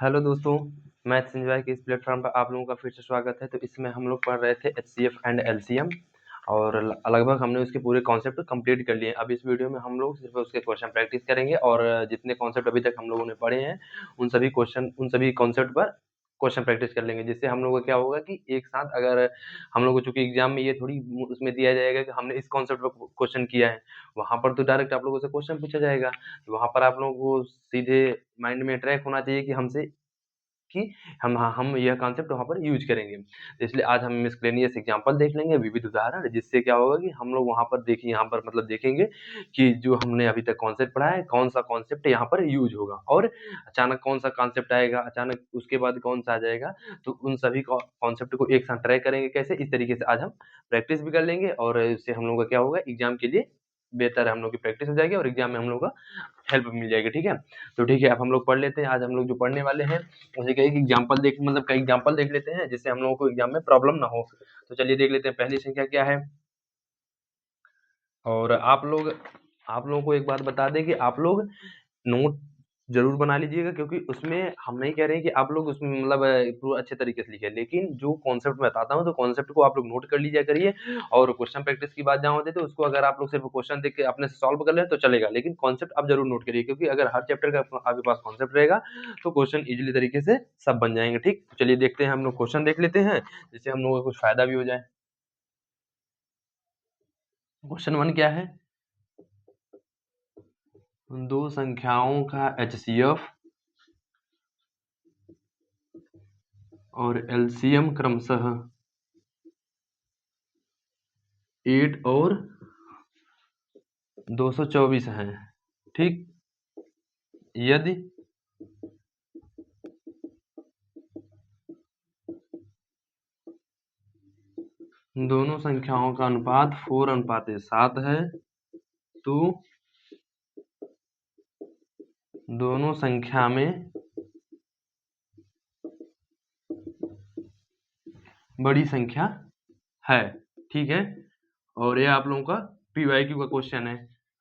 Hello दोस्तों, maths enjoy के इस प्लेटफॉर्म पर आप लोगों का फिर से स्वागत है। तो इसमें हम लोग पढ़ रहे थे एचसीएफ एंड एलसीएम और लगभग हमने उसके पूरे कॉन्सेप्ट कंप्लीट कर लिए। अब इस वीडियो में हम लोग सिर्फ उसके क्वेश्चन प्रैक्टिस करेंगे और जितने कॉन्सेप्ट अभी तक हम लोगों ने पढ़े हैं उन सभी कॉन्सेप्ट पर क्वेश्चन प्रैक्टिस कर लेंगे, जिससे हम लोग को क्या होगा कि एक साथ अगर हम लोग को चूंकि एग्जाम में ये थोड़ी उसमें दिया जाएगा कि हमने इस कॉन्सेप्ट पर क्वेश्चन किया है, वहां पर तो डायरेक्ट आप लोगों से क्वेश्चन पूछा जाएगा। तो वहां पर आप लोगों को सीधे माइंड में ट्रैक होना चाहिए कि हमसे कि हम यह कॉन्सेप्ट वहाँ पर यूज़ करेंगे। तो इसलिए आज हम मिसलेनियस एग्जांपल देख लेंगे, विविध उदाहरण, जिससे क्या होगा कि हम लोग वहाँ पर देखिए यहाँ पर मतलब देखेंगे कि जो हमने अभी तक कॉन्सेप्ट पढ़ा है, कौन-सा कॉन्सेप्ट यहाँ पर यूज़ होगा और अचानक कौन-सा कॉन्सेप्ट आएगा, अचानक उसके बाद कौन-सा आ जाएगा। तो उन सभी कॉन्सेप्ट को एक साथ ट्राई करेंगे कैसे, इस तरीके से आज हम प्रैक्टिस भी कर लेंगे और इससे हम लोगों का क्या होगा, एग्जाम के लिए बेहतर हम लोग की प्रैक्टिस हो जाएगी और एग्जाम में हम लोग का हेल्प मिल जाएगी। ठीक है? तो ठीक है, अब हम लोग पढ़ लेते हैं। आज हम लोग जो पढ़ने वाले हैं उसी का एक एग्जांपल देख मतलब कई एग्जांपल देख लेते हैं, जिससे हम लोगों को एग्जाम में प्रॉब्लम ना हो। तो चलिए देख लेते हैं पहली संख्या क्या है। और आप लोगों को एक बात बता दें कि आप लोग नोट जरूर बना लीजिएगा, क्योंकि उसमें हम नहीं कह रहे हैं कि आप लोग उसमें मतलब पूरा अच्छे तरीके से लिखें, लेकिन जो कॉन्सेप्ट मैं बताता हूँ तो कॉन्सेप्ट को आप लोग नोट कर लीजिए करिए। और क्वेश्चन प्रैक्टिस की बात जहाँ होती है तो उसको अगर आप लोग सिर्फ क्वेश्चन देख के अपने से सॉल्व कर लें तो चलेगा, लेकिन कॉन्सेप्ट आप जरूर नोट करिए, क्योंकि अगर हर चैप्टर का आपके पास कॉन्सेप्ट रहेगा तो क्वेश्चन इजीली तरीके से सब बन जाएंगे। ठीक, तो चलिए देखते हैं, हम लोग क्वेश्चन देख लेते हैं जिससे हम लोगों को कुछ फायदा भी हो जाए। क्वेश्चन 1 क्या है? दो संख्याओं का एचसीएफ और एलसीएम क्रमशः 8 और 224 है। ठीक, यदि दोनों संख्याओं का अनुपात 4:7 है तो दोनों संख्या में बड़ी संख्या है। ठीक है, और ये आप लोगों का पीवाईक्यू का क्वेश्चन है।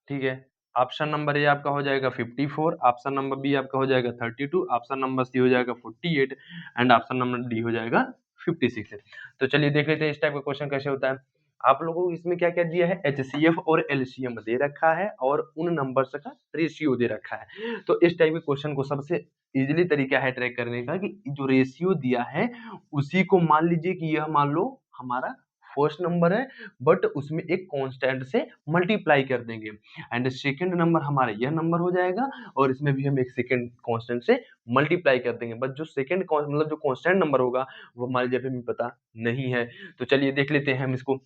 ठीक है, ऑप्शन नंबर ए आपका हो जाएगा 54, ऑप्शन नंबर बी आपका हो जाएगा 32, ऑप्शन नंबर सी हो जाएगा 48 एंड ऑप्शन नंबर डी हो जाएगा 56। तो चलिए देख लेते हैं इस टाइप का क्वेश्चन कैसे होता है। आप लोगों को इसमें क्या क्या दिया है, एचसीएफ और एलसीएम दे रखा है और उन नंबर्स का रेशियो दे रखा है। तो इस टाइप के क्वेश्चन को सबसे इजीली तरीका है ट्रैक करने का कि जो रेशियो दिया है उसी को मान लीजिए कि यह मान लो हमारा फर्स्ट नंबर है, बट उसमें एक कांस्टेंट से मल्टीप्लाई कर देंगे एंड सेकंड नंबर हमारा यह नंबर हो जाएगा और इसमें भी हम एक सेकंड कांस्टेंट से मल्टीप्लाई कर देंगे, बट जो सेकंड मतलब जो कांस्टेंट नंबर होगा वो हमारे जब हमें पता नहीं है। तो चलिए देख लेते हैं हम इसको।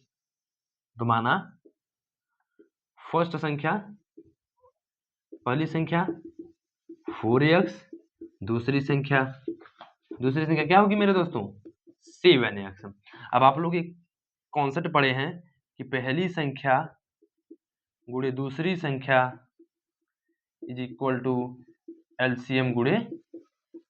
तो माना फर्स्ट संख्या, पहली संख्या 4x, दूसरी संख्या क्या होगी मेरे दोस्तों, 7x। अब आप लोग एक कॉन्सेप्ट पढ़े हैं कि पहली संख्या गुणे दूसरी संख्या इज इक्वल टू एलसीएम गुणे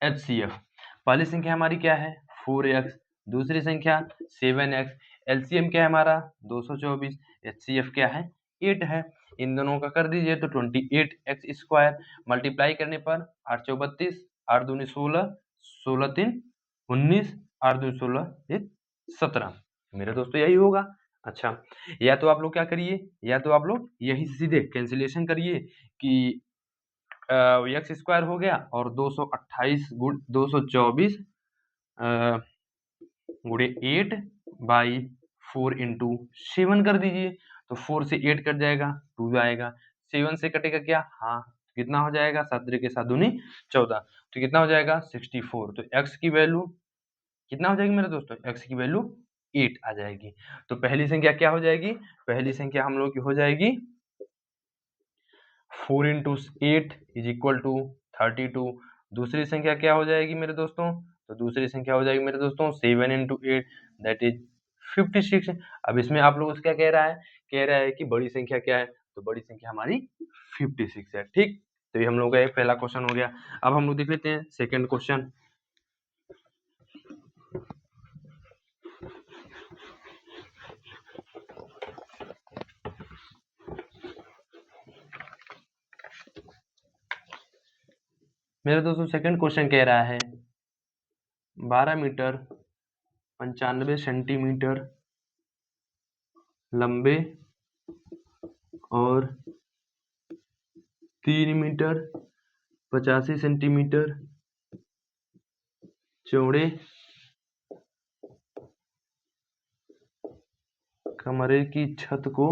एचसीएफ। पहली संख्या हमारी क्या है 4x, दूसरी संख्या 7x, एलसीएम क्या है हमारा 224, एचसीएफ क्या है 8 है। इन दोनों का कर दीजिए तो 28x स्क्वायर, मल्टीप्लाई करने पर 8 चौ 32, 8 दूनी 16, 16 तीन 19, 8 दूनी 16 एक 17। मेरे दोस्तों यही होगा। अच्छा, या तो आप लोग क्या करिए, या तो आप लोग यही सीधे कैंसिलेशन करिए कि एक्स स्क्वायर हो गया और 228 गुण 224 गुणे 8 बाई 4 इंटू 7 कर दीजिए। तो 4 से 8 कट जाएगा, 2 आएगा, 7 से कटेगा क्या, हाँ कितना हो जाएगा, 7 के 7 दूनी 14, तो कितना हो जाएगा 64। तो x की वैल्यू कितना हो जाएगी मेरे दोस्तों, x की वैल्यू 8 आ जाएगी। तो पहली संख्या क्या हो जाएगी, पहली संख्या हम लोग की हो जाएगी 4 इंटू 8 इज इक्वल टू 32। दूसरी संख्या क्या हो जाएगी मेरे दोस्तों, तो दूसरी संख्या हो जाएगी मेरे दोस्तों 7 इंटू 8 दैट इज 56। अब इसमें आप लोगों से क्या कह रहा है, कह रहा है कि बड़ी संख्या क्या है, तो बड़ी संख्या हमारी 56 है। ठीक, तो ये हम लोग का एक पहला क्वेश्चन हो गया। अब हम लोग देख लेते हैं सेकेंड क्वेश्चन। मेरे दोस्तों सेकंड क्वेश्चन कह रहा है 12 मीटर 95 सेंटीमीटर लंबे और 3 मीटर 85 सेंटीमीटर चौड़े कमरे की छत को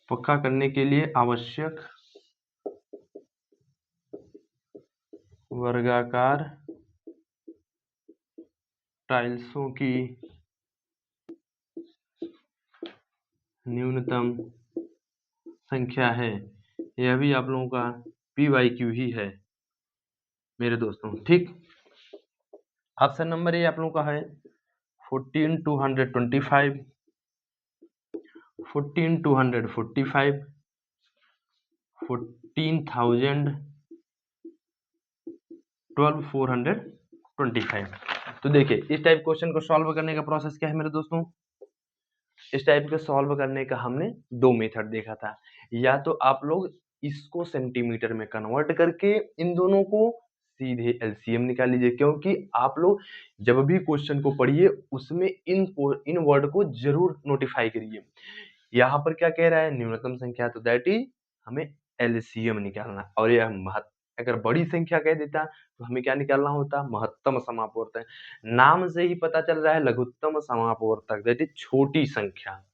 पक्का करने के लिए आवश्यक वर्गाकार टाइल्सों की न्यूनतम संख्या है। यह भी आप लोगों का PYQ ही है मेरे दोस्तों, ठीक। ऑप्शन नंबर ए आप लोगों का है 14,225, 14,245, 14,000, 12,425। तो देखिए इस टाइप क्वेश्चन को सॉल्व करने का प्रोसेस क्या है मेरे दोस्तों। इस टाइप के सॉल्व करने का हमने दो मेथड देखा था। या तो आप लोग इसको सेंटीमीटर में कन्वर्ट करके इन दोनों को सीधे एलसीएम निकाल लीजिए, क्योंकि आप लोग जब भी क्वेश्चन को पढ़िए उसमें इन वर्ड को जरूर नोटिफाई करिए। यहाँ पर क्या कह रहा है, न्यूनतम संख्या, तो दैट इज हमें एलसीएम निकालना। और यह अगर बड़ी संख्या कह देता तो हमें क्या निकालना होता, महत्तम समापवर्तक। नाम से ही पता चल रहा है लघुत्तम समापवर्तक दैट इज छोटी संख्या,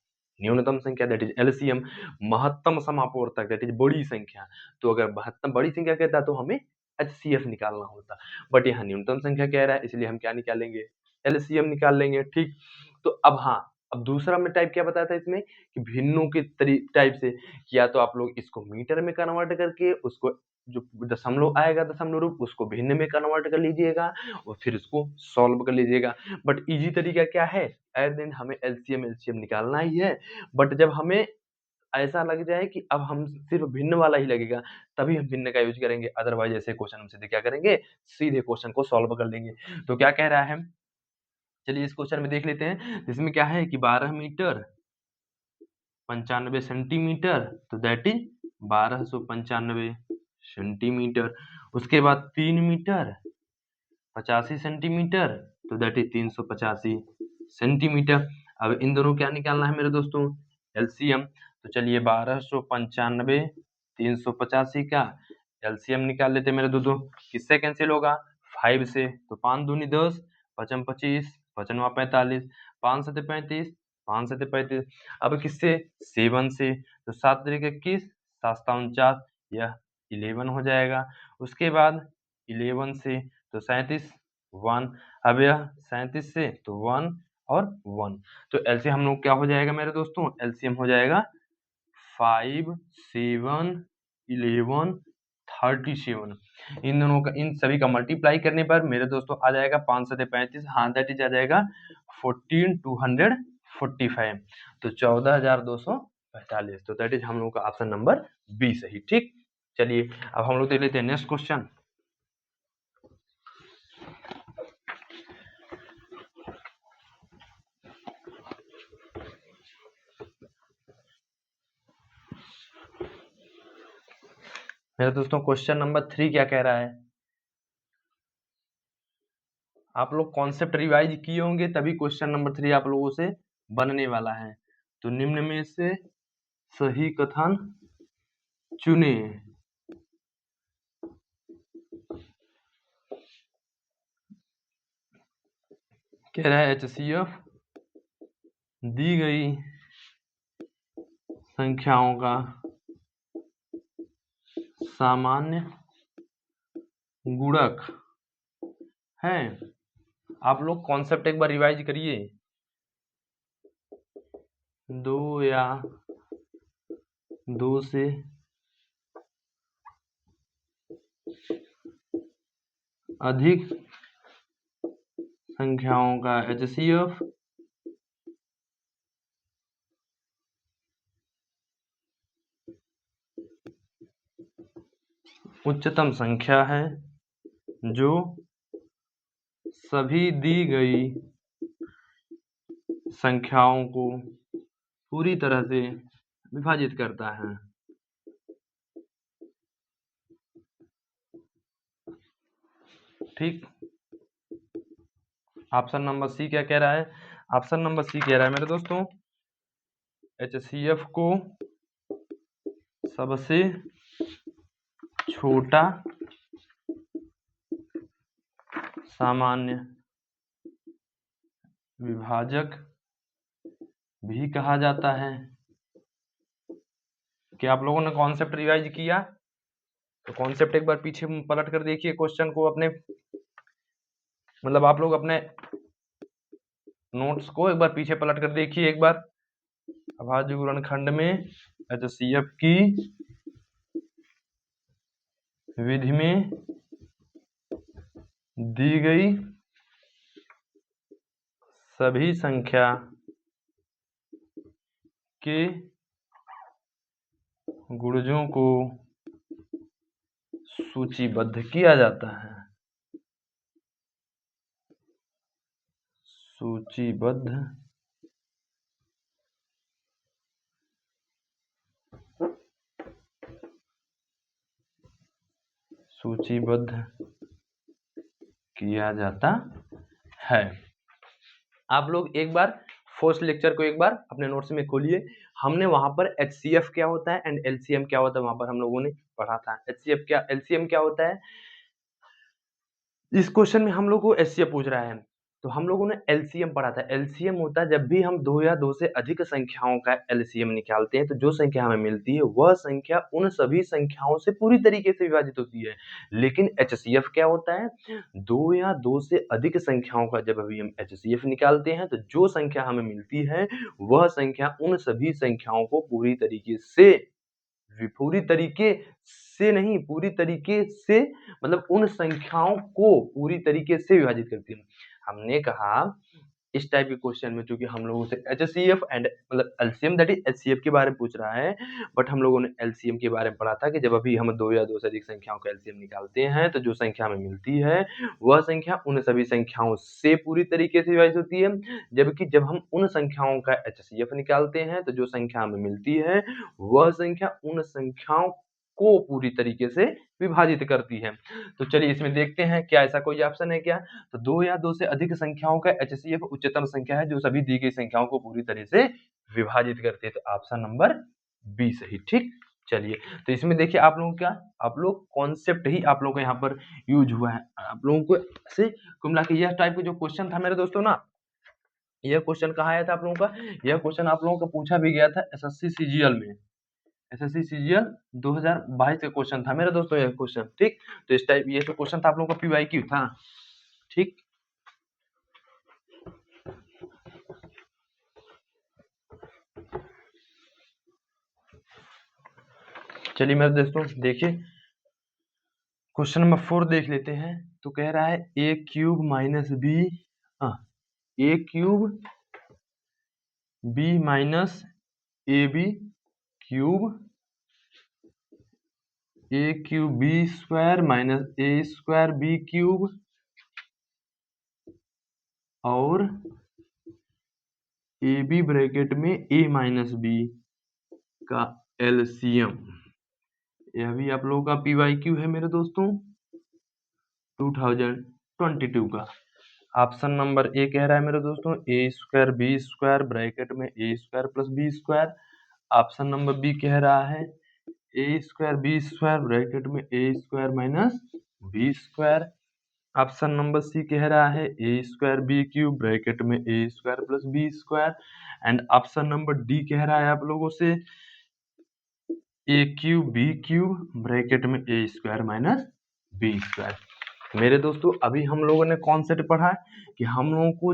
न्यूनतम संख्या दैट इज एलसीएम, महत्तम समापवर्तक दैट इज बड़ी संख्या। तो अगर महत्तम बड़ी संख्या कहता तो हमें एचसीएफ निकालना होता, बट यहाँ न्यूनतम संख्या कह रहा है इसलिए हम क्या निकालेंगे, एलसीएम निकाल लेंगे, ठीक। तो अब हाँ, अब दूसरा में टाइप क्या बताया था इसमें कि भिन्नों के टाइप से, या तो आप लोग इसको मीटर में कन्वर्ट करके उसको जो दशमलव आएगा दशमलव रूप उसको भिन्न में कन्वर्ट कर लीजिएगा और फिर उसको सॉल्व कर लीजिएगा। बट इजी तरीका क्या है, एट दिन हमें एलसीएम निकालना ही है। बट जब हमें ऐसा लग जाए कि अब हम सिर्फ भिन्न वाला ही लगेगा तभी हम भिन्न का यूज करेंगे, अदरवाइज ऐसे क्वेश्चन हम सीधे क्या करेंगे, सीधे क्वेश्चन को सॉल्व कर लेंगे। तो क्या कह रहा है, चलिए इस क्वेश्चन में देख लेते हैं। जिसमें क्या है कि 12 मीटर 95 सेंटीमीटर, तो दैट इज 1295 सेंटीमीटर। उसके बाद 3 मीटर 85 सेंटीमीटर, तो दैट इज 385 सेंटीमीटर। अब इन दोनों क्या निकालना है मेरे दोस्तों, एलसीएम। तो चलिए 1295 385 का एलसीएम निकाल लेते हैं मेरे दोस्तों। किससे कैंसिल होगा, 5 से, तो 5 दूनी 10, 5 25, 5 45, 5 7 35, 5 7 35। अब किससे, 7 से, तो 7 3 21, 7 49, यह 11 हो जाएगा। उसके बाद 11 से तो 37 1, अब यह 37 से तो 1 और 1, तो एलसीएम हम लोग क्या हो जाएगा मेरे दोस्तों, एलसीएम हो जाएगा 5 7 11 37। इन दोनों का, इन सभी का मल्टीप्लाई करने पर मेरे दोस्तों आ जाएगा 5 7 35, हाँ दैट इज आ जाएगा 14,245, तो 14,245, तो दैट इज हम लोग का ऑप्शन नंबर बी सही, ठीक। चलिए अब हम लोग देख लेते हैं नेक्स्ट क्वेश्चन। मेरे दोस्तों क्वेश्चन नंबर 3 क्या कह रहा है, आप लोग कॉन्सेप्ट रिवाइज किए होंगे तभी क्वेश्चन नंबर 3 आप लोगों से बनने वाला है। तो निम्न में से सही कथन चुने। कह रहा है HCF दी गई संख्याओं का सामान्य गुणक है। आप लोग कॉन्सेप्ट एक बार रिवाइज करिए, 2 या 2 से अधिक संख्याओं का HCF उच्चतम संख्या है जो सभी दी गई संख्याओं को पूरी तरह से विभाजित करता है। ठीक, ऑप्शन नंबर सी क्या कह रहा है? ऑप्शन नंबर सी कह रहा है मेरे दोस्तों, HCF को सबसे छोटा सामान्य विभाजक भी कहा जाता है। क्या आप लोगों ने कॉन्सेप्ट रिवाइज किया? तो कॉन्सेप्ट एक बार पीछे पलट कर देखिए क्वेश्चन को अपने, मतलब आप लोग अपने नोट्स को एक बार पीछे पलट कर देखिए एक बार। अभाज्य गुणनखंड में HCF की विधि में दी गई सभी संख्या के गुणजों को सूचीबद्ध किया जाता है। सूचीबद्ध किया जाता है। आप लोग एक बार फर्स्ट लेक्चर को एक बार अपने नोट्स में खोलिए, हमने वहां पर HCF क्या होता है एंड LCM क्या होता है वहां पर हम लोगों ने पढ़ा था। HCF क्या, LCM क्या होता है? इस क्वेश्चन में हम लोग को HCF पूछ रहा है, तो हम लोगों ने LCM पढ़ा था। LCM होता है जब भी हम दो या दो से अधिक संख्याओं का LCM निकालते हैं तो जो संख्या हमें मिलती है वह संख्या उन सभी संख्याओं से पूरी तरीके से विभाजित होती है। लेकिन HCF क्या होता है? दो या दो से अधिक संख्याओं का जब अभी हम HCF निकालते हैं तो जो संख्या हमें मिलती है वह संख्या उन सभी संख्याओं को पूरी तरीके से मतलब उन संख्याओं को पूरी तरीके से विभाजित करती है। हमने कहा इस टाइप के क्वेश्चन में चूंकि हम लोगों से HCF एंड मतलब LCM दैट इज HCF के बारे में पूछ रहा है, बट हम लोगों ने LCM के बारे में पढ़ा था कि जब अभी हम दो या दो से अधिक संख्याओं का LCM निकालते हैं तो जो संख्या हमें मिलती है वह संख्या उन सभी संख्याओं से पूरी तरीके से विभाजित होती है, जबकि जब हम उन संख्याओं का HCF निकालते हैं तो जो संख्या हमें मिलती है वह संख्या उन संख्याओं को पूरी तरीके से विभाजित करती है। तो चलिए इसमें देखते हैं क्या ऐसा कोई ऑप्शन है क्या? तो दो या दो से अधिक संख्याओं का HCF उच्चतम संख्या है जो सभी दी गई संख्याओं को पूरी तरह से विभाजित करती है। तो ऑप्शन नंबर बी सही। ठीक, चलिए तो इसमें देखिए आप लोगों क्या, आप लोग कॉन्सेप्ट ही आप लोगों को यहाँ पर यूज हुआ है। आप लोगों को से कुल मिला के यह टाइप का जो क्वेश्चन था मेरे दोस्तों ना, यह क्वेश्चन कहाँ आया था आप लोगों का? यह क्वेश्चन आप लोगों का पूछा भी गया था SSC CGL में। SSC CGL 2022 का क्वेश्चन था मेरे दोस्तों यह क्वेश्चन। ठीक, तो इस टाइप ये जो क्वेश्चन था आप लोगों का PYQ था। ठीक, चलिए मेरे दोस्तों देखिए क्वेश्चन नंबर 4 देख लेते हैं। तो कह रहा है a cube minus B a cube b minus ab cube a cube b square minus a square b cube और ab ब्रैकेट में a माइनस b का LCM। यह भी आप लोगों का PYQ है मेरे दोस्तों 2022 का। ऑप्शन नंबर ए कह रहा है मेरे दोस्तों a square b square bracket में a square plus b square. Option number B कह रहा है a square b square bracket में a square minus b square. Option number C कह रहा है a square b cube bracket में a square plus b square. And option number D कह रहा है आप लोगों से a cube b cube bracket में a square minus b square. मेरे दोस्तों अभी हम लोगों ने कॉन्सेप्ट पढ़ा है कि हम लोगों को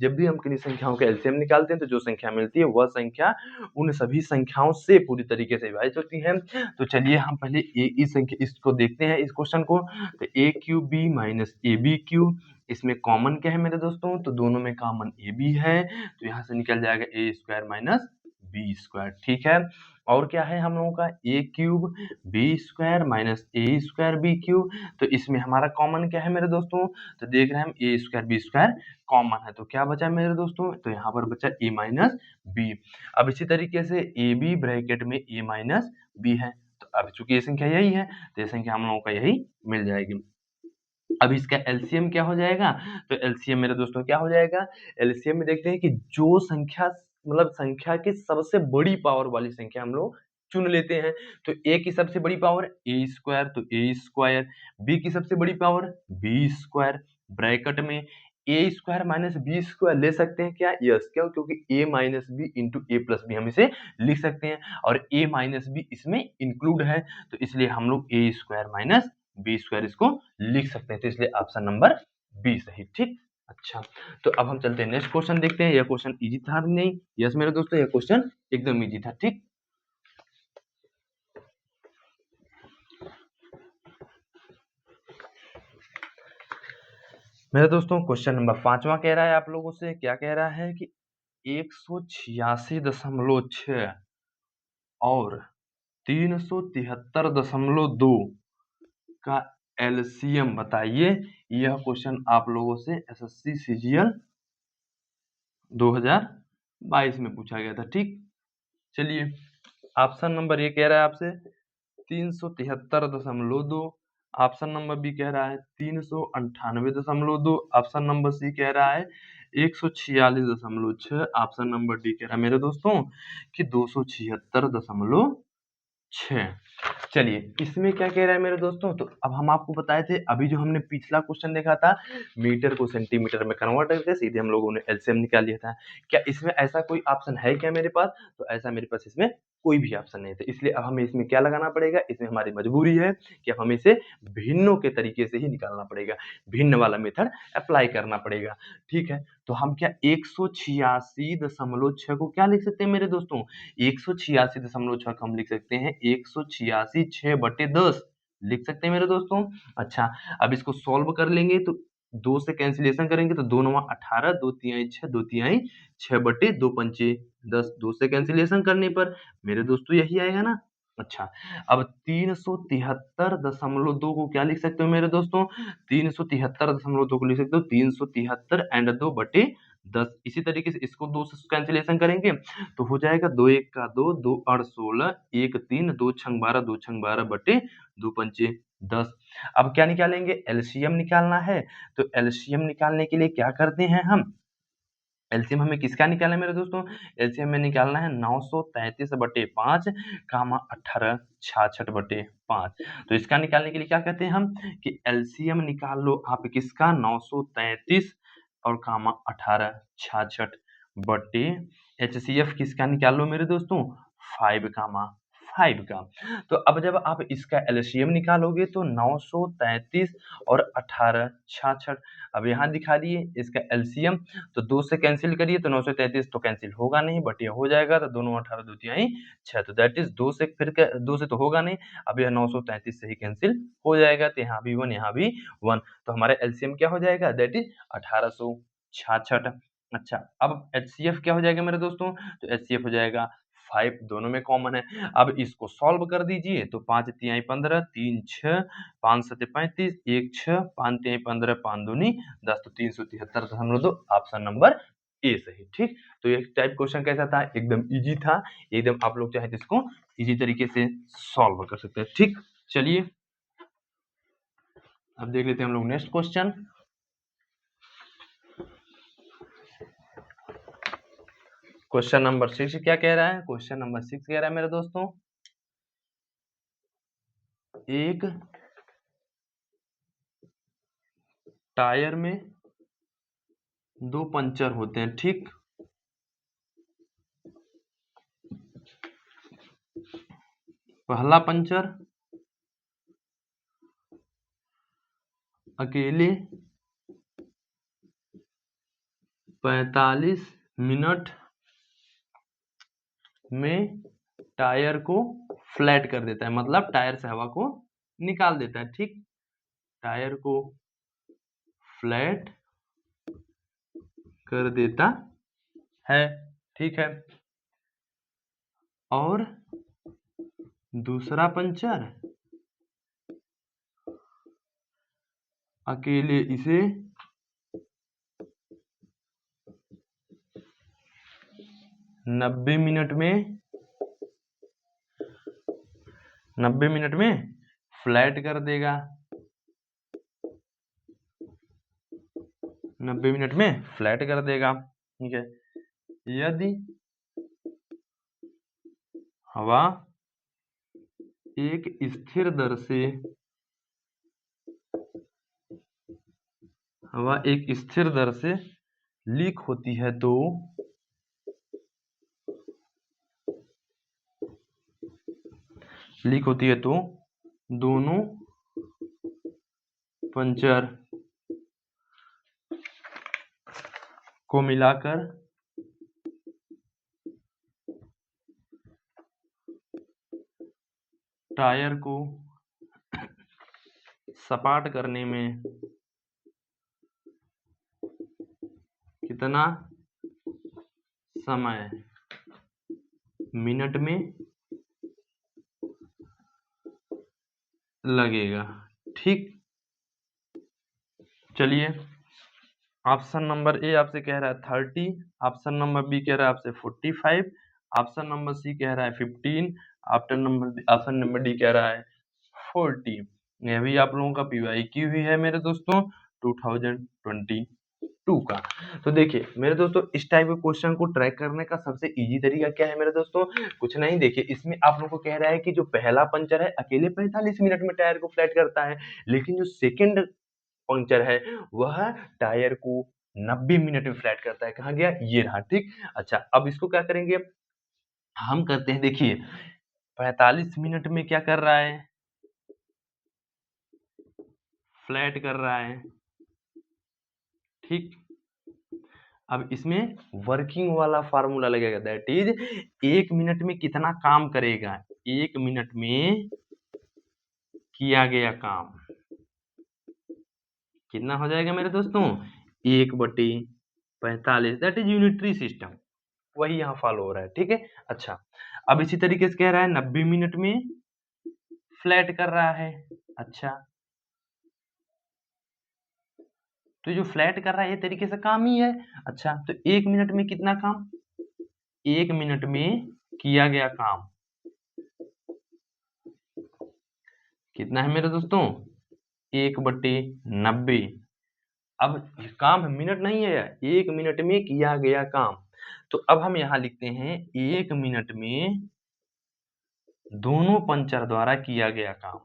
जब भी हम किसी संख्याओं के LCM निकालते हैं तो जो संख्या मिलती है वह संख्या उन सभी संख्याओं से पूरी तरीके से विभाजित होती है। तो चलिए हम पहले इस संख्या इसको देखते हैं इस क्वेश्चन को। तो a cube b minus A B cube, इसमें कॉमन क्या है मेरे दोस्तों? तो दोनों में कॉमन a b है, तो यहाँ से निकल जाएगा a square minus B square, ठीक है। और क्या है हम लोगों का A cube B square minus A square B cube. तो इसमें हमारा कॉमन क्या है मेरे दोस्तों, तो देख रहे हैं हम ए स्क्वायर बी स्क्वायर कॉमन है, तो क्या बचा मेरे दोस्तों, तो यहाँ पर बचा ए माइनस बी। अब इसी तरीके से ए बी ब्रैकेट में ए माइनस बी है, तो अब चूंकि ये संख्या यही है तो ये संख्या हम लोगों का यही मिल जाएगी। अब इसका एलसीएम क्या हो जाएगा, तो एलसीएम मेरे दोस्तों क्या हो जाएगा, एलसीएम में देखते हैं कि जो संख्या मतलब संख्या की सबसे बड़ी पावर वाली संख्या हम लोग चुन लेते हैं। तो ए की सबसे बड़ी पावर ए स्क्वायर, तो ए स्क्वायर, बी की सबसे बड़ी पावर बी स्क्वायर, ब्रैकेट में ए स्क्वायर माइनस बी स्क्वायर ले सकते हैं क्या, यस, क्यों, क्योंकि ए माइनस बी इंटू ए प्लस बी हम इसे लिख सकते हैं और ए माइनस बी इसमें इंक्लूड है, तो इसलिए हम लोग ए स्क्वायर माइनस बी स्क्वायर इसको लिख सकते हैं, तो इसलिए ऑप्शन नंबर बी सही, ठीक। अच्छा, तो अब हम चलते हैं नेक्स्ट क्वेश्चन देखते हैं। यह क्वेश्चन इजी था नहीं, यस मेरे दोस्तों, यह क्वेश्चन एकदम इजी था, ठीक। मेरे दोस्तों क्वेश्चन नंबर 5वां कह रहा है आप लोगों से, क्या कह रहा है कि 186.6 और 373.2 का एलसीएम बताइए। यह क्वेश्चन आप लोगों से एसएससी सीजीएल 2022 में पूछा गया था, ठीक। चलिए, ऑप्शन नंबर ए कह रहा है आपसे 373.2, ऑप्शन नंबर बी कह रहा है 398.2, ऑप्शन नंबर सी कह रहा है 146.6, ऑप्शन नंबर डी कह रहा है मेरे दोस्तों कि 276.6। चलिए, इसमें क्या कह रहा है मेरे दोस्तों, तो अब हम आपको बताए थे अभी जो हमने पिछला क्वेश्चन देखा था मीटर को सेंटीमीटर में कन्वर्ट करके सीधे हम लोगों ने एलसीएम निकाल लिया था। क्या इसमें ऐसा कोई ऑप्शन है क्या मेरे पास, तो ऐसा मेरे पास इसमें कोई भी ऑप्शन नहीं था, इसलिए अब हमें इसमें क्या लगाना पड़ेगा, इसमें हमारी मजबूरी है कि अब हमें इसे भिन्नों के तरीके से ही निकालना पड़ेगा, भिन्न वाला मेथड अप्लाई करना पड़ेगा, ठीक है। तो हम क्या 186.6 को क्या लिख सकते हैं मेरे दोस्तों, 186.6 को हम लिख सकते हैं 186 6/10 लिख सकते हैं मेरे दोस्तों। अच्छा, अब इसको सॉल्व कर लेंगे तो 2 से कैंसिलेशन करेंगे तो 2 9 18, 2 तिहाई 6, 2 तिहाई 6/2 पंचे 10, 2 से कैंसिलेशन करने पर मेरे दोस्तों यही आएगा ना। अच्छा, अब 373.2 को क्या लिख सकते हो मेरे दोस्तों, 373.2 को लिख सकते हो 373 एंड 2/10। इसी तरीके से इसको 2 से कैंसिलेशन करेंगे तो हो जाएगा 2 1 का 2, 2 8 16, 1 3, 2 6 12, 2 6 12/2 पंचे 10। अब क्या निकालेंगे, एलसीएम निकालना है, तो एलसीएम निकालने के लिए क्या करते हैं हम, एलसीएम हमें किसका निकालना है मेरे दोस्तों, एलसीएम में निकालना है 933/5 कामा 18 66/5। तो इसका निकालने के लिए क्या कहते हैं हम कि एलसीएम निकाल लो आप किसका 933 और कामा 18 66 एचसीएफ किसका निकाल लो मेरे दोस्तों 5 कामा 5 का। तो अब जब आप इसका एलसीएम निकालोगे तो 933 और 18 66, अब यहाँ दिखा दिए इसका एलसीएम, तो 2 से कैंसिल करिए तो 933 तो कैंसिल होगा नहीं बट ये हो जाएगा, तो दोनों 18 2 तिहाई 6, तो दैट इज 2 से फिर 2 से तो होगा नहीं, अब यह 933 से ही कैंसिल हो जाएगा, तो यहाँ भी 1 यहाँ भी 1, तो हमारा एलसीएम क्या हो जाएगा, दैट इज 1866। अच्छा, अब एचसीएफ क्या हो जाएगा मेरे दोस्तों, तो एचसीएफ हो जाएगा 5, दोनों में कॉमन है। अब इसको सॉल्व कर दीजिए तो 5 तिहाई 15, 3 6, 5 7 35, 1 6, 5 तिहाई 15, 5 दूनी 10, तो 373.2 ऑप्शन नंबर ए सही, ठीक। तो ये टाइप क्वेश्चन कैसा था, एकदम इजी था, एकदम आप लोग चाहे तो इसको इजी तरीके से सॉल्व कर सकते हैं, ठीक। चलिए, अब देख लेते हैं हम लोग नेक्स्ट क्वेश्चन। क्वेश्चन नंबर 6 क्या कह रहा है, क्वेश्चन नंबर 6 कह रहा है मेरे दोस्तों, एक टायर में 2 पंचर होते हैं, ठीक। पहला पंचर अकेले 45 मिनट में टायर को फ्लैट कर देता है, मतलब टायर से हवा को निकाल देता है, ठीक। टायर को फ्लैट कर देता है, ठीक है। और दूसरा पंचर अकेले इसे 90 मिनट में फ्लैट कर देगा। 90 मिनट में फ्लैट कर देगा। ठीक है, यदि हवा एक स्थिर दर से लीक होती है तो दोनों पंचर को मिलाकर टायर को सपाट करने में कितना समय मिनट में लगेगा। ठीक, चलिए ऑप्शन नंबर ए आपसे कह रहा है 30, ऑप्शन नंबर बी कह रहा है आपसे 45, ऑप्शन नंबर सी कह रहा है 15, ऑप्शन नंबर डी कह रहा है 40। यह भी आप लोगों का पीवाईक्यू ही है मेरे दोस्तों 2022 का। तो देखिए मेरे दोस्तों, इस टाइप के क्वेश्चन को ट्रैक करने का सबसे इजी तरीका क्या है मेरे दोस्तों? कुछ नहीं, देखिए इसमें आप लोगों को कह रहा है कि जो पहला पंचर है अकेले 45 मिनट में टायर को फ्लैट करता है, लेकिन जो सेकंड पंक्चर है वह टायर को 90 मिनट में फ्लैट करता है। कहाँ गया? ये रहा। ठीक, अच्छा अब इसको क्या करेंगे हम करते हैं, देखिए 45 मिनट में क्या कर रहा है? फ्लैट कर रहा है। ठीक, अब इसमें वर्किंग वाला फार्मूला लगेगा, दैट इज 1 मिनट में कितना काम करेगा, 1 मिनट में किया गया काम कितना हो जाएगा मेरे दोस्तों? 1/45, दैट इज यूनिटरी सिस्टम, वही यहाँ फॉलो हो रहा है। ठीक है, अच्छा अब इसी तरीके से कह रहा है 90 मिनट में फ्लैट कर रहा है। अच्छा, तो जो फ्लैट कर रहा है ये तरीके से काम ही है। अच्छा, तो 1 मिनट में कितना काम? 1 मिनट में किया गया काम कितना है मेरे दोस्तों? 1/90। अब काम मिनट नहीं है, 1 मिनट में किया गया काम। तो अब हम यहाँ लिखते हैं 1 मिनट में दोनों पंचर द्वारा किया गया काम,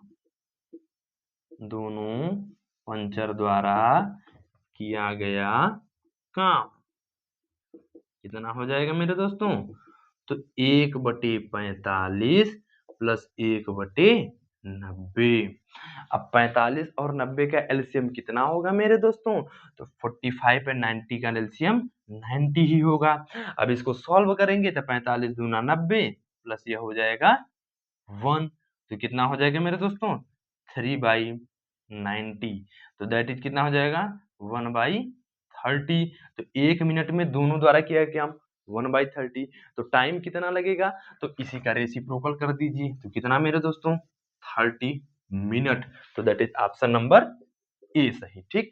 दोनों पंचर द्वारा किया गया काम कितना हो जाएगा मेरे दोस्तों? तो 1/45 प्लस 1/90। अब 45 और 90 का एलसीएम कितना होगा मेरे दोस्तों? तो 45 और 90 का एलसीएम 90 ही होगा। अब इसको सॉल्व करेंगे तो 45 दूना 90 प्लस यह हो जाएगा 1, तो कितना हो जाएगा मेरे दोस्तों? 3/90। तो दैट इज कितना हो जाएगा? 1/30। तो 1 मिनट में दोनों द्वारा किया गया काम 1/30। तो टाइम कितना लगेगा? तो इसी का रेसिप्रोकल कर दीजिए, तो कितना मेरे दोस्तों? 30 मिनट। तो दैट इज ऑप्शन नंबर ए सही। ठीक,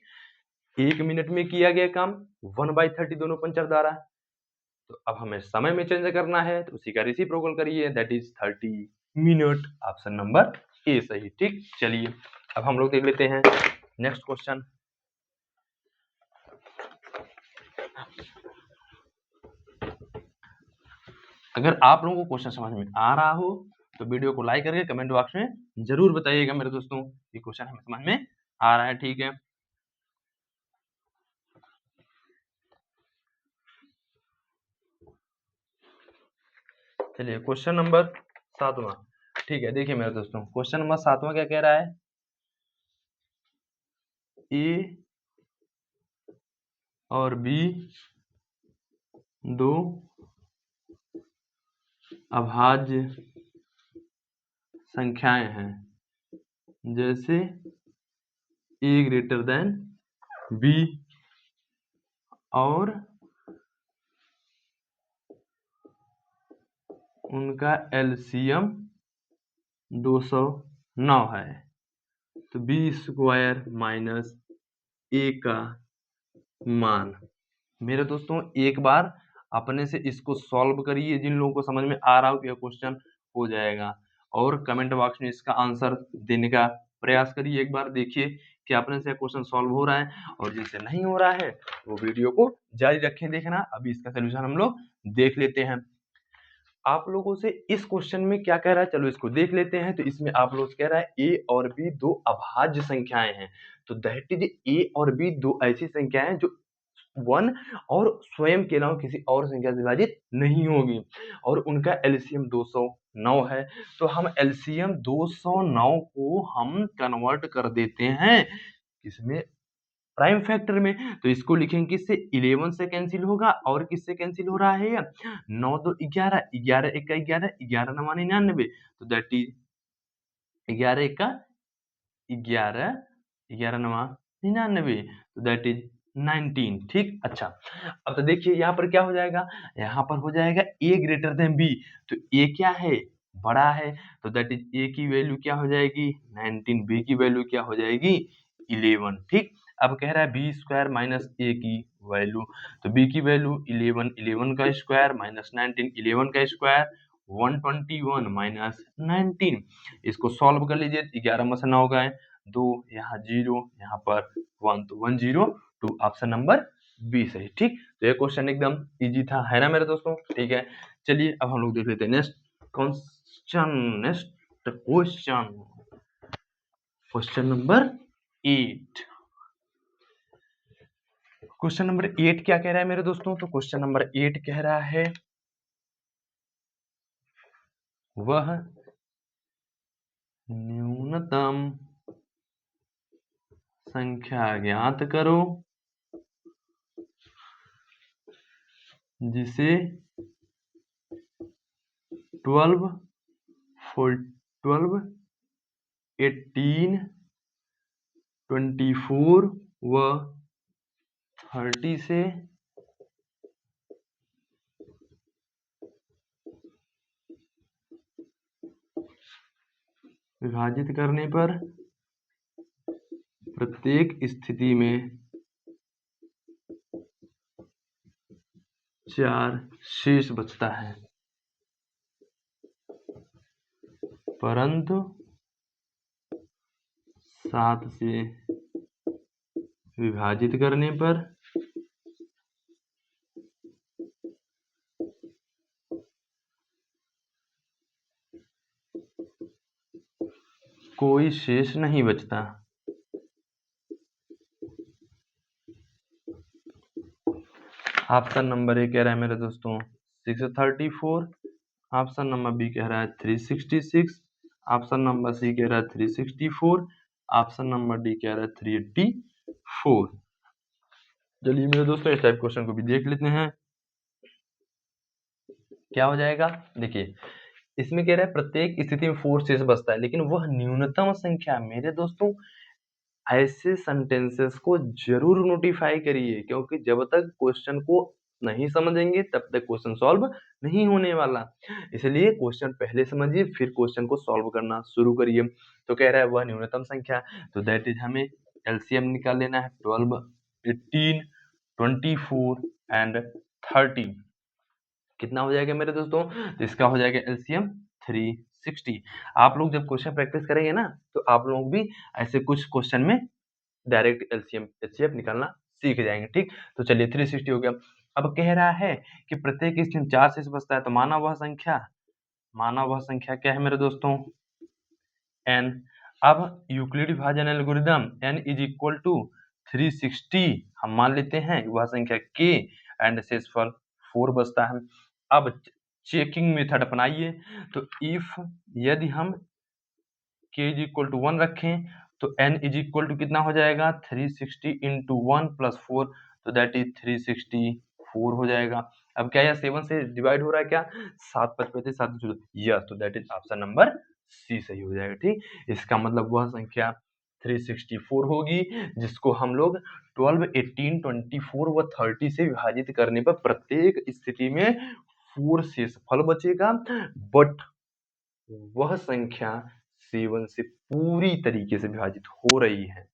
1 मिनट में किया गया काम 1/30 दोनों पंचर द्वारा। तो अब हमें समय में चेंज करना है, तो उसी का रेसिप्रोकल करिए, that is 30 minute. Option number ए सही। ठीक, चलिए अब हम लोग देख लेते हैं नेक्स्ट क्वेश्चन। अगर आप लोगों को क्वेश्चन समझ में आ रहा हो तो वीडियो को लाइक करके कमेंट बॉक्स में जरूर बताइएगा मेरे दोस्तों ये क्वेश्चन हमें समझ में आ रहा है। ठीक है, चलिए क्वेश्चन नंबर 7वां। ठीक है, देखिए मेरे दोस्तों क्वेश्चन नंबर 7वां क्या कह रहा है? ए और बी दो अभाज्य संख्याएं हैं, जैसे ए ग्रेटर देन बी और उनका एलसीएम 209 है। तो बी स्क्वायर माइनस ए का मान। मेरे दोस्तों एक बार अपने से इसको सॉल्व करिए, जिन लोगों को समझ में आ रहा हो कि यह क्वेश्चन हो जाएगा, और कमेंट बॉक्स में इसका आंसर देने का प्रयास करिए। एक बार देखिए कि अपने से क्वेश्चन सॉल्व हो रहा है, और जिनसे नहीं हो रहा है वो वीडियो को जारी रखें देखना। अभी इसका सोल्यूशन हम लोग देख लेते हैं। आप लोगों से इस क्वेश्चन में क्या कह रहा है, चलो इसको देख लेते हैं। तो इसमें आप लोग कह रहा है ए और बी दो अभाज्य संख्याएं हैं। तो दैट इज ए और बी दो ऐसी संख्याएं हैं जो 1 और स्वयं के अलावा किसी और संख्या से विभाजित नहीं होगी, और उनका एलसीएम 209 है। तो हम एलसीएम 209 को हम कन्वर्ट कर देते हैं किसमें, प्राइम फैक्टर में। तो इसको लिखेंगे किससे, 11 से कैंसिल होगा, और किससे कैंसिल हो रहा है, 9 2 11, 11 1 11, 11 9 99। तो दैट इज 11 1 11, 11 9 99। तो दैट इज 19। ठीक, अच्छा। अब तो देखिए यहाँ पर क्या हो जाएगा, यहाँ पर हो जाएगा a ग्रेटर देन b। तो a क्या है, बड़ा है। तो दैट इज a की वैल्यू क्या हो जाएगी 19, b की वैल्यू क्या हो जाएगी 11। ठीक, अब कह रहा है बी स्क्वायर माइनस ए की वैल्यू। तो b की वैल्यू 11, 11 का स्क्वायर माइनस 19, 11 का स्क्वायर 121 माइनस 19। इसको सॉल्व कर लीजिए। 11 में से 9 गए, 2 यहाँ 0, यहाँ पर 1, तो 102 ऑप्शन नंबर बी सही। ठीक, तो ये क्वेश्चन एकदम इजी था, है ना मेरे दोस्तों। ठीक है, चलिए अब हम लोग देख लेते हैं next question. Question number 8। Question number 8 क्या कह रहा है मेरे दोस्तों, तो क्वेश्चन नंबर 8 कह रहा है वह न्यूनतम संख्या ज्ञात करो जिसे 12, 18, 24 व 30 से विभाजित करने पर प्रत्येक स्थिति में 4 शेष बचता है, परंतु 7 से विभाजित करने पर कोई शेष नहीं बचता। ऑप्शन नंबर ए कह रहा है मेरे दोस्तों 634, ऑप्शन नंबर बी कह रहा है 366, ऑप्शन नंबर सी कह रहा है 364, ऑप्शन नंबर डी कह रहा है 384। चलिए मेरे दोस्तों इस टाइप क्वेश्चन को भी देख लेते हैं, क्या हो जाएगा। देखिए इसमें कह रहा है प्रत्येक स्थिति में 4 शेष बचता है, लेकिन वह न्यूनतम संख्या। मेरे दोस्तों ऐसे सेंटेंसेस को जरूर नोटिफाई करिए, क्योंकि जब तक क्वेश्चन को नहीं समझेंगे तब तक क्वेश्चन सॉल्व नहीं होने वाला। इसलिए क्वेश्चन पहले समझिए, फिर क्वेश्चन को सॉल्व करना शुरू करिए। तो कह रहा है वह न्यूनतम संख्या, तो दैट इज हमें एलसीएम निकाल लेना है 12, 18, 24 एंड 30। कितना हो जाएगा मेरे दोस्तों, तो इसका हो जाएगा एलसीएम 360। आप लोग जब क्वेश्चन प्रैक्टिस करेंगे ना, तो आप लोग भी ऐसे कुछ क्वेश्चन में डायरेक्ट एलसीएम एचसीएफ निकालना सीख जाएंगे। ठीक, तो चलिए 360 हो गया। अब कह रहा है कि प्रत्येक स्थिति में 4 शेष बचता है, तो माना वह संख्या क्या है मेरे दोस्तों, n। अब यूक्लिड विभाजन algorithm n is equal to 360 हम मान लेते हैं, वह संख्या k एंड शेषफल 4 बचता है। अब चेकिंग मेथड अपनाइए। तो इफ यदि हम k इज इक्वल टू 1 रखें, तो n इज इक्वल टू कितना हो जाएगा 360 इंटू 1 प्लस 4, तो दैट इज 364 हो जाएगा। अब क्या यह 7 से डिवाइड हो रहा है क्या, 7 5 5 7 0, यस, तो that is option number C सही हो जाएगा। ठीक, इसका मतलब वह संख्या 364 होगी जिसको हम लोग 12, 18, 24 व 30 से विभाजित करने पर प्रत्येक स्थिति में 4 शेषफल बचेगा, बट वह संख्या 7 से पूरी तरीके से विभाजित हो रही है।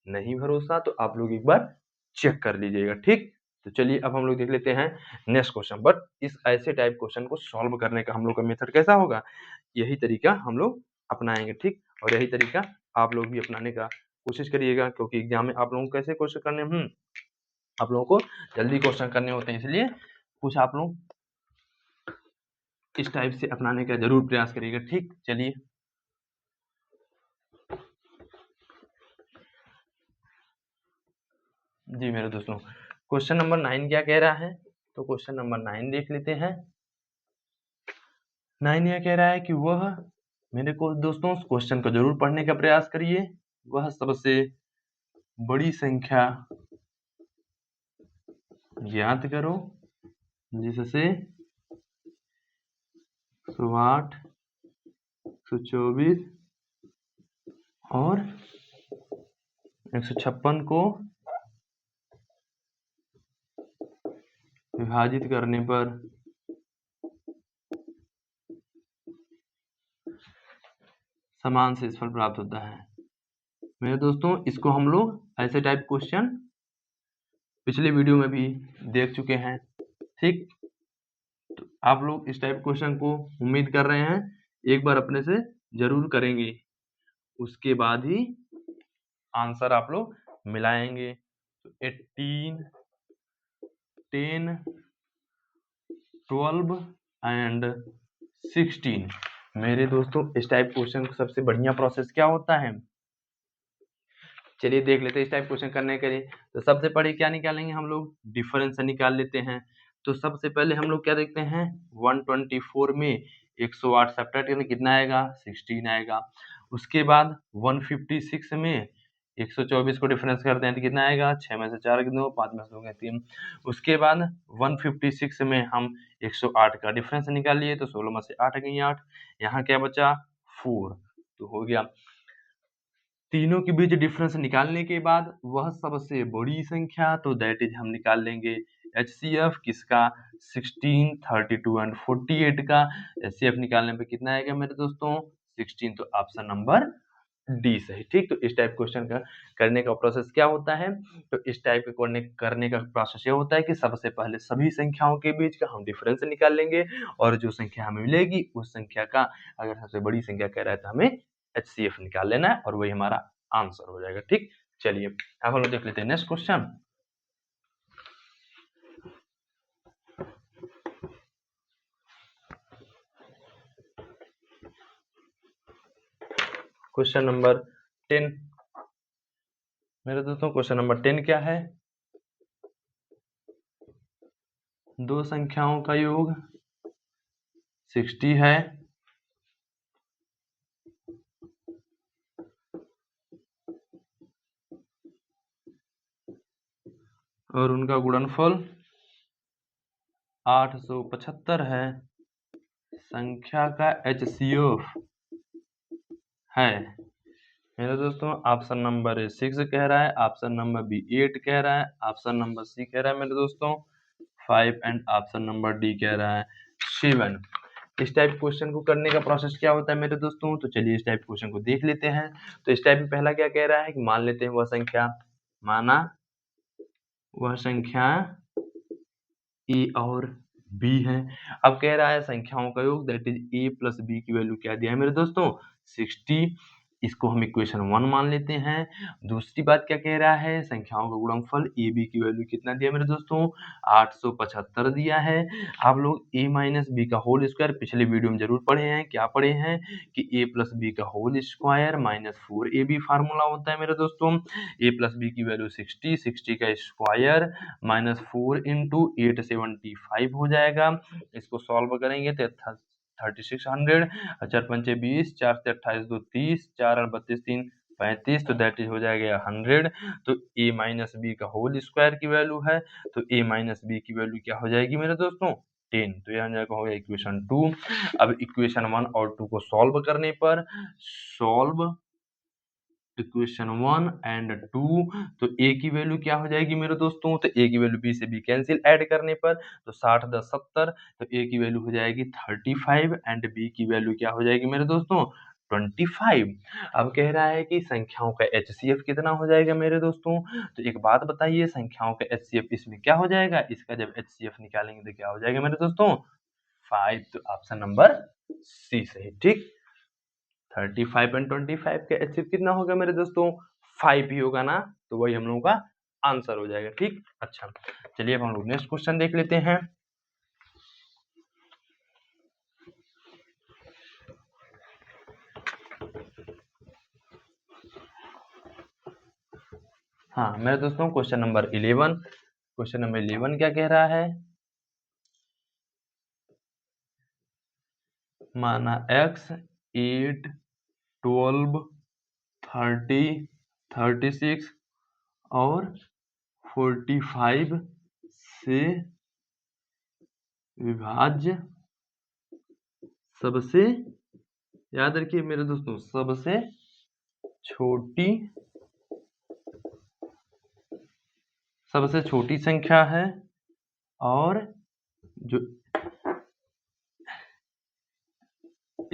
नहीं भरोसा तो आप लोग एक बार चेक कर लीजिएगा, ठीक। तो चलिए अब हम लोग देख लेते हैं नेक्स्ट क्वेश्चन। बट इस ऐसे टाइप क्वेश्चन को सॉल्व करने का हम लोग का मेथड कैसा होगा, यही तरीका हम लोग अपनाएंगे, ठीक। और यही तरीका आप लोग भी अपनाने का कोशिश करिएगा, क्योंकि एग्जाम में आप लोगों को कैसे क्वेश्चन करने आप लोगों को जल्दी क्वेश्चन करने होते हैं, इसलिए कुछ आप लोग इस टाइप से अपनाने का जरूर प्रयास करिएगा, ठीक। चलिए जी मेरे दोस्तों, क्वेश्चन नंबर 9 क्या कह रहा है, तो क्वेश्चन नंबर 9 देख लेते हैं। 9 यह कह रहा है कि वह, मेरे को दोस्तों क्वेश्चन को जरूर पढ़ने का प्रयास करिए, वह सबसे बड़ी संख्या ज्ञात करो जिससे 108, 124 और 156 को विभाजित करने पर समान शेषफल प्राप्त होता है। मेरे दोस्तों इसको हम लोग ऐसे टाइप क्वेश्चन पिछले वीडियो में भी देख चुके हैं, ठीक। तो आप लोग इस टाइप क्वेश्चन को उम्मीद कर रहे हैं एक बार अपने से जरूर करेंगे, उसके बाद ही आंसर आप लोग मिलाएंगे। तो 18, 10, 12 एंड 16। मेरे दोस्तों इस टाइप क्वेश्चन का सबसे बढ़िया प्रोसेस क्या होता है, चलिए देख लेते हैं। इस टाइप क्वेश्चन करने के लिए तो सबसे पहले क्या निकालेंगे हम लोग, डिफरेंस निकाल लेते हैं। तो सबसे पहले हम लोग क्या देखते हैं, 124 में 108 सब्ट्रैक्ट करने कितना आएगा, 16 आएगा। उसके बाद 156 में 124 को डिफरेंस करते हैं तो कितना आएगा, 6 में से 4 कितने, 5 में से 2 3। उसके बाद 156 में हम 108 का डिफरेंस निकाल लिए तो 16 में से 8 गई 8, यहाँ क्या बचा 4। तो हो गया, तीनों के बीच डिफरेंस निकालने के बाद वह सबसे बड़ी संख्या, तो दैट इज हम निकाल लेंगे HCF किसका, 16, 32 एंड 48 का। HCF निकालने पे कितना आएगा मेरे दोस्तों, 16। तो ऑप्शन नंबर डी सही, ठीक। तो इस टाइप क्वेश्चन का करने का प्रोसेस क्या होता है, तो इस टाइप के करने का प्रोसेस ये होता है कि सबसे पहले सभी संख्याओं के बीच का हम डिफरेंस निकाल लेंगे, और जो संख्या हमें मिलेगी उस संख्या का अगर सबसे बड़ी संख्या कह रहा है तो हमें HCF निकाल लेना है और वही हमारा आंसर हो जाएगा, ठीक। चलिए अब हम लोग देख लेते हैं नेक्स्ट क्वेश्चन। क्वेश्चन नंबर 10 मेरे दोस्तों, क्वेश्चन नंबर 10 क्या है, दो संख्याओं का योग 60 है और उनका गुणनफल 875 है। संख्या का HCF है, मेरे दोस्तों ऑप्शन नंबर 6 कह रहा है, ऑप्शन नंबर बी 8 कह रहा है, ऑप्शन नंबर सी कह रहा है मेरे दोस्तों 5 एंड ऑप्शन नंबर डी कह रहा है 7। इस टाइप क्वेश्चन को करने का प्रोसेस क्या होता है मेरे दोस्तों, तो चलिए इस टाइप क्वेश्चन को देख लेते हैं। तो इस टाइप में पहला क्या कह रहा है कि मान लेते हैं वह संख्या, माना वह संख्या ए और बी है। अब कह रहा है संख्याओं का योग that is A plus B की वैल्यू क्या दिया है मेरे दोस्तों, 60। इसको हम इक्वेशन 1 मान लेते हैं। दूसरी बात क्या कह रहा है, संख्याओं का गुणनफल ए बी की वैल्यू कितना दिया मेरे दोस्तों, 875 दिया है। आप लोग ए माइनस बी का होल स्क्वायर पिछले वीडियो में जरूर पढ़े हैं, क्या पढ़े हैं कि ए प्लस बी का whole square minus 4ab formula होता है मेरे दोस्तों। ए प्लस बी की वैल्यू 60, 60 का स्क्वायर माइनस 4 इंटू 875 हो जाएगा। इसको सॉल्व करेंगे तो 3600, 4 पंचे 20, 4 से 28 2 30, 4 और 32 3 35, तो दैट इज हो जाएगा 100। तो a माइनस बी का होल स्क्वायर की वैल्यू है, तो a माइनस बी की वैल्यू क्या हो जाएगी मेरे दोस्तों, 10। तो यह हो गया इक्वेशन 2। अब इक्वेशन 1 और 2 को सॉल्व करने पर, सॉल्व इक्वेशन 1 एंड 2, तो ए की वैल्यू क्या हो जाएगी मेरे दोस्तों, तो ए की वैल्यू बी से बी कैंसिल ऐड करने पर तो 60 10 70, तो ए की वैल्यू हो जाएगी 35 एंड बी की वैल्यू क्या हो जाएगी मेरे दोस्तों 25। अब कह रहा है कि संख्याओं का एचसीएफ कितना हो जाएगा मेरे दोस्तों, तो एक बात बताइए संख्याओं का एचसीएफ इसमें क्या हो जाएगा, इसका जब एचसीएफ निकालेंगे तो क्या हो जाएगा मेरे दोस्तों 5, तो ऑप्शन नंबर सी सही। ठीक, 35 एंड 25 का एचसीएफ कितना होगा मेरे दोस्तों 5 ही होगा ना, तो वही हम लोगों का आंसर हो जाएगा। ठीक, अच्छा चलिए अब हम लोग नेक्स्ट क्वेश्चन देख लेते हैं। हाँ मेरे दोस्तों क्वेश्चन नंबर 11, क्वेश्चन नंबर 11 क्या कह रहा है, माना x 8 12 30 36 और 45 से विभाज्य सबसे, याद रखिए मेरे दोस्तों, सबसे छोटी संख्या है और जो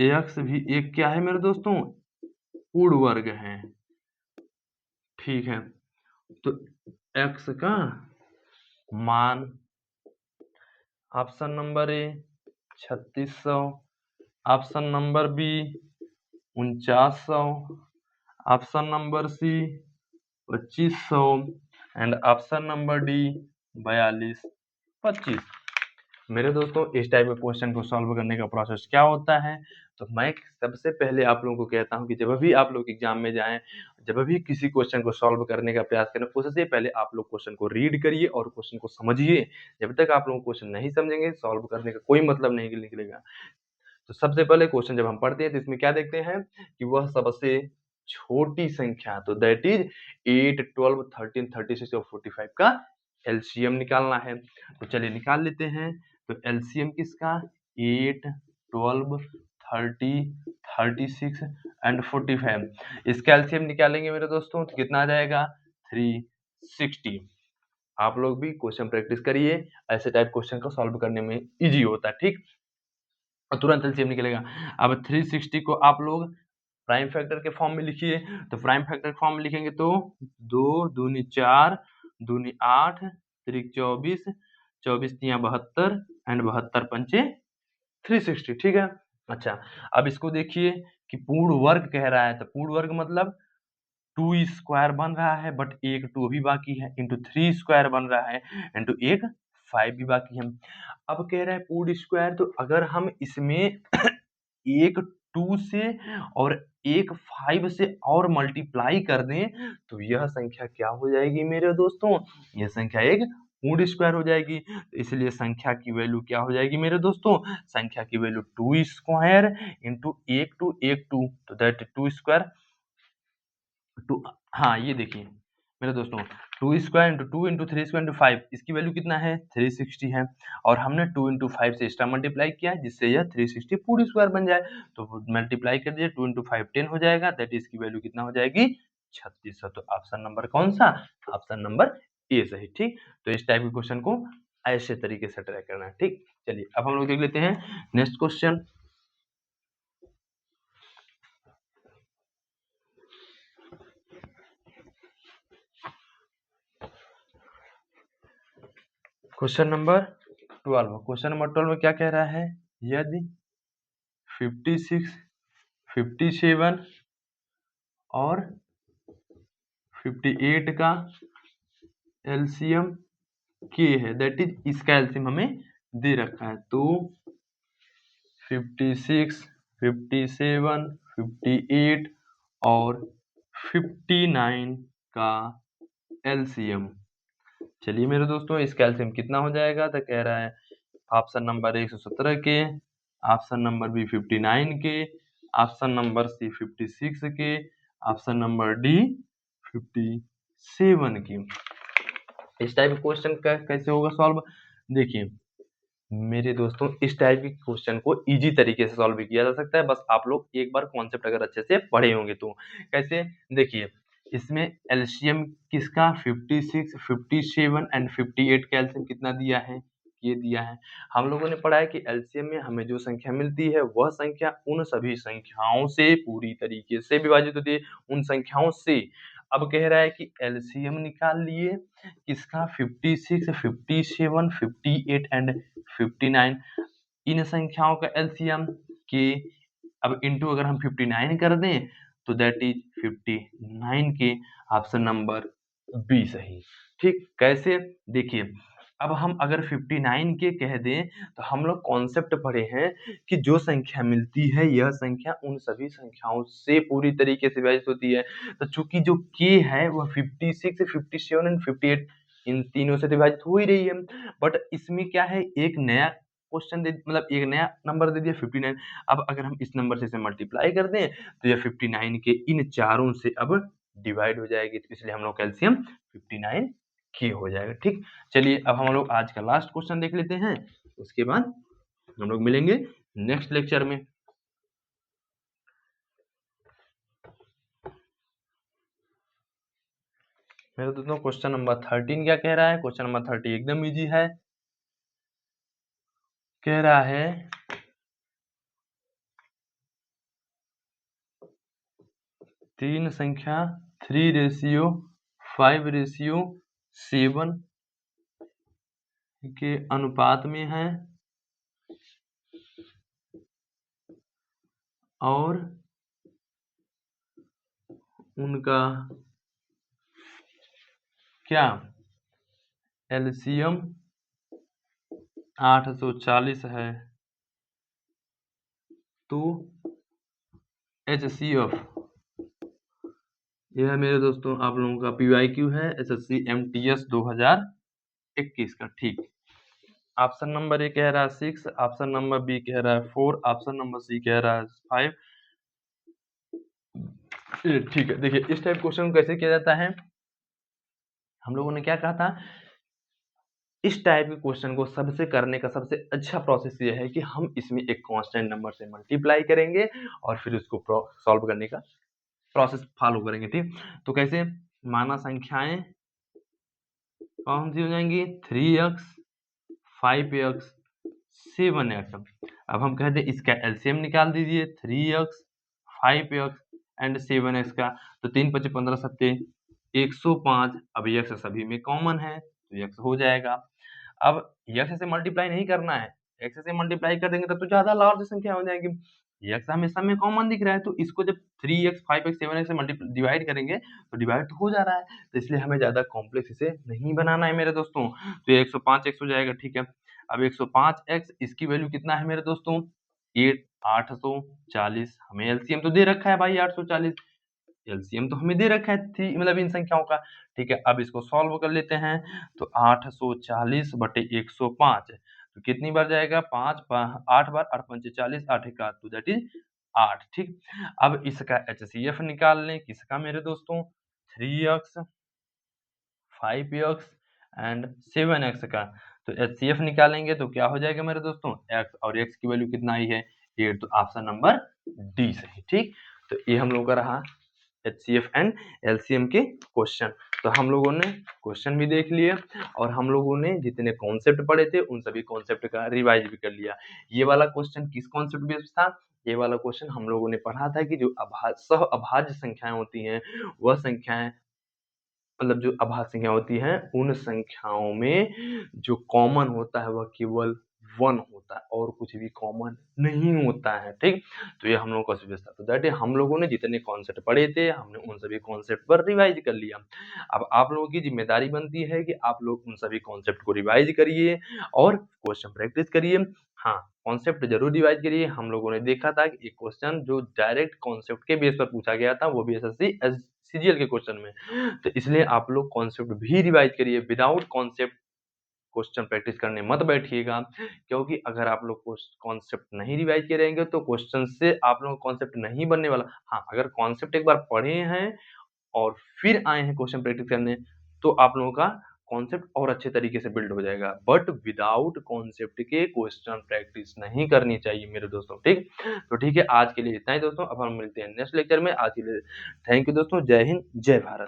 x भी एक क्या है मेरे दोस्तों पूर्ण वर्ग है। ठीक है, तो x का मान option number A 3600, option number B 4900, option number C 2500 and option number D 4225। मेरे दोस्तों इस टाइप के क्वेश्चन को सॉल्व करने का प्रोसेस क्या होता है, तो मैं सबसे पहले आप लोगों को कहता हूं कि जब भी आप लोग एग्जाम में जाएं, जब भी किसी क्वेश्चन को सॉल्व करने का प्रयास करें, उससे पहले आप लोग क्वेश्चन को रीड करिए और क्वेश्चन को समझिए। जब तक आप लोग क्वेश्चन नहीं समझेंगे सॉल्व करने का कोई मतलब नहीं निकलेगा। तो सबसे पहले क्वेश्चन जब हम पढ़ते हैं तो इसमें क्या देखते हैं कि वह सबसे छोटी संख्या, तो दैट इज 8 12 13 36 और 45 का एलसीएम निकालना है। तो चलिए निकाल लेते हैं। तो एलसीएम किसका 8 12 30 36 एंड 45, इसका एलसीएम निकालेंगे मेरे दोस्तों तो कितना आ जाएगा 360। आप लोग भी क्वेश्चन प्रैक्टिस करिए, ऐसे टाइप क्वेश्चन को सॉल्व करने में इजी होता है। ठीक, और तुरंत एलसीएम निकलेगा। अब 360 को आप लोग प्राइम फैक्टर के फॉर्म में लिखिए, तो प्राइम फैक्टर के फॉर्म में लिखेंगे तो 2 दूनी 4 दूनी 8 त्रिक 24 24 तियां 72 एंड 72 पंचे 360। ठीक है, अच्छा अब इसको देखिए कि पूर्ण वर्ग कह रहा है, तो पूर्ण वर्ग मतलब 2 स्क्वायर बन रहा है बट एक 2 भी बाकी है, इंटू 3 स्क्वायर बन रहा है, इंटू एक 5 भी बाकी है। अब कह रहा है पूर्ण स्क्वायर, तो अगर हम इसमें एक 2 से और एक 5 से और मल्टीप्लाई कर दें तो यह संख्या क्या हो जाएगी मेरे दोस्तों, यह संख्या एक पूर्ण स्क्वायर हो जाएगी। तो इसलिए संख्या की वैल्यू क्या हो जाएगी मेरे दोस्तों, संख्या की वैल्यू 2 स्क्वायर इंटू एक 2 तो दैट 2 स्क्वायर 2। हाँ ये देखिए मेरे दोस्तों 2 square into 2 into 3 square into 5, इसकी वैल्यू कितना है 360 है, और हमने 2 इंटू 5 से एक्स्ट्रा मल्टीप्लाई किया है जिससे यह 360 पूरी स्क्वायर बन जाए। तो मल्टीप्लाई कर दिए 2 इंटू 5 10 हो जाएगा, दैट इसकी वैल्यू कितना हो जाएगी 3600। तो ऑप्शन नंबर कौन सा, ऑप्शन नंबर ए सही। ठीक, तो इस टाइप के क्वेश्चन को ऐसे तरीके से ट्राई करना है। ठीक, चलिए अब हम लोग देख लेते हैं next question. Question number 12, question number 12 में क्या कह रहा है, यदि 56 57 और 58 का एलसीएम के है, दैट इज इसका एलसीएम हमें दे रखा है, तो 56 57 58 और 59 का एलसीएम, चलिए मेरे दोस्तों इसका एलसीएम कितना हो जाएगा, तो कह रहा है ऑप्शन नंबर 117 के, ऑप्शन नंबर बी 59 के, ऑप्शन नंबर सी 56 के, ऑप्शन नंबर डी 57 की। इस टाइप क्वेश्चन का कैसे होगा सॉल्व, देखिए मेरे दोस्तों इस टाइप के क्वेश्चन को इजी तरीके से सॉल्व भी किया जा सकता है, बस आप लोग एक बार कॉन्सेप्ट अगर अच्छे से पढ़े होंगे तो। कैसे? देखिए, इसमें एलसीएम किसका 56, 57 एंड 58 का एलसीएम कितना दिया है? ये दिया है। हम लोगों ने पढ़ा है कि एलसीएम में हमें जो संख्या मिलती है वह संख्या उन सभी संख्याओं से पूरी तरीके से विभाजित होती है, उन संख्याओं से। अब कह रहा है कि एलसीएम निकाल लिए किसका 56, 57, 58 एंड 59 इन संख्याओं का एलसीएम के अब इनटू अगर हम 59 कर दें तो दैट इज 59 के ऑप्शन नंबर बी सही। ठीक, कैसे? देखिए, अब हम अगर 59 के कह दें तो हम लोग कॉन्सेप्ट पढ़े हैं कि जो संख्या मिलती है यह संख्या उन सभी संख्याओं से पूरी तरीके से विभाजित होती है। तो चूंकि जो k है वह 56, 57 एंड 58 इन तीनों से विभाजित हो ही रही है, बट इसमें क्या है, एक नया क्वेश्चन दे, मतलब एक नया नंबर दे दिया 59। अब अगर हम इस नंबर से इसे मल्टीप्लाई कर दें तो यह 59 के इन चारों से अब डिवाइड हो जाएगी, तो इसलिए हम लोग कैल्शियम 59 के हो जाएगा। ठीक, चलिए अब हम लोग आज का लास्ट क्वेश्चन देख लेते हैं, उसके बाद हम लोग मिलेंगे नेक्स्ट लेक्चर में। मेरे दोस्तों क्वेश्चन नंबर 13 क्या कह रहा है? क्वेश्चन नंबर 30 एकदम इजी है। कह रहा है 3 संख्या 3:5:7 के अनुपात में है और उनका क्या एलसीएम 840 है, तो HCF यह मेरे दोस्तों आप लोगों का PYQ है SSC MTS 2021 का। ठीक, ऑप्शन नंबर ए कह रहा है 6, ऑप्शन नंबर बी कह रहा है 4, ऑप्शन नंबर सी कह रहा है 5। ठीक है, देखिए इस टाइप क्वेश्चन कैसे किया जाता है, हम लोगों ने क्या कहा था, इस टाइप के क्वेश्चन को सबसे करने का सबसे अच्छा प्रोसेस ये है कि हम इसमें एक कांस्टेंट नंबर से मल्टीप्लाई करेंगे और फिर उसको सॉल्व करने का प्रोसेस फॉलो करेंगे। ठीक, तो कैसे? माना संख्याएं कौन सी हो जाएंगी, 3x 5x 7x। अब हम कहते हैं इसका एलसीएम निकाल दीजिए 3x 5x एंड 7x का, तो 3 × 5 = 15 सत्ते 105। अब x सभी में कॉमन है तो x हो जाएगा। अब x से मल्टीप्लाई नहीं करना है, x से मल्टीप्लाई कर देंगे तब तो ज्यादा लार्ज संख्या हो जाएगी। x हमेशा में कॉमन दिख रहा है तो इसको जब 3x 5x 7x से डिवाइड करेंगे तो डिवाइड तो हो जा रहा है, तो इसलिए हमें ज्यादा कॉम्प्लेक्स इसे नहीं बनाना है मेरे दोस्तों। तो ये 105x हो जाएगा। ठीक है, अब 105x इसकी वैल्यू कितना है मेरे दोस्तों, 840। हमें एलसीएम तो दे रखा है भाई 840, एलसीएम तो हमें दे रखा है थी, मतलब इन संख्याओं का। ठीक है, अब इसको सॉल्व कर लेते हैं तो 840 बटे 105 तो कितनी बार जाएगा, 8 बार, 8 पंचे 40, 8 एका तो दैट इज 8। ठीक, अब इसका HCF निकाल लें, किसका मेरे दोस्तों, 3x 5x एंड 7x का। तो HCF निकालेंगे तो क्या हो जाएगा मेरे दोस्तों, x, और x की वैल्यू कितना आई है 8, तो ऑप्शन नंबर डी सही। ठीक, तो ये हम लोग का रहा HCF एंड LCM के क्वेश्चन। तो हम लोगों ने क्वेश्चन भी देख लिए और हम लोगों ने जितने कॉन्सेप्ट पढ़े थे उन सभी कॉन्सेप्ट का रिवाइज भी कर लिया। ये वाला क्वेश्चन किस कॉन्सेप्ट बेस्ड था, ये वाला क्वेश्चन हम लोगों ने पढ़ा था कि जो सह अभाज्य संख्याएं होती हैं वह संख्याएं, मतलब जो अभाज्य संख्या होती हैं उन संख्याओं में जो कॉमन होता है वह केवल 1 होता है और कुछ भी कॉमन नहीं होता है। ठीक, तो ये हम लोगों का सिलेबस था। तो दैट हम लोगों ने जितने कॉन्सेप्ट पढ़े थे हमने उन सभी कॉन्सेप्ट पर रिवाइज कर लिया। अब आप लोगों की जिम्मेदारी बनती है कि आप लोग उन सभी कॉन्सेप्ट को रिवाइज करिए और क्वेश्चन प्रैक्टिस करिए। हाँ, कॉन्सेप्ट जरूर रिवाइज करिए। हम लोगों ने देखा था कि एक क्वेश्चन जो डायरेक्ट कॉन्सेप्ट के बेस पर पूछा गया था वो भी एसएससी सीजीएल के क्वेश्चन में, तो इसलिए आप लोग कॉन्सेप्ट भी रिवाइज करिए। विदाउट कॉन्सेप्ट क्वेश्चन प्रैक्टिस करने मत बैठिएगा, क्योंकि अगर आप लोग कॉन्सेप्ट नहीं रिवाइज करेंगे तो क्वेश्चन से आप लोग कॉन्सेप्ट नहीं बनने वाला। हाँ, अगर कॉन्सेप्ट एक बार पढ़े हैं और फिर आए हैं क्वेश्चन प्रैक्टिस करने तो आप लोगों का कॉन्सेप्ट और अच्छे तरीके से बिल्ड हो जाएगा। बट विदाउट कॉन्सेप्ट के क्वेश्चन प्रैक्टिस नहीं करनी चाहिए मेरे दोस्तों, ठीक? तो ठीक है, आज के लिए इतना ही दोस्तों, अब हम मिलते हैं नेक्स्ट लेक्चर में। आज के लिए थैंक यू दोस्तों, जय हिंद, जय भारत।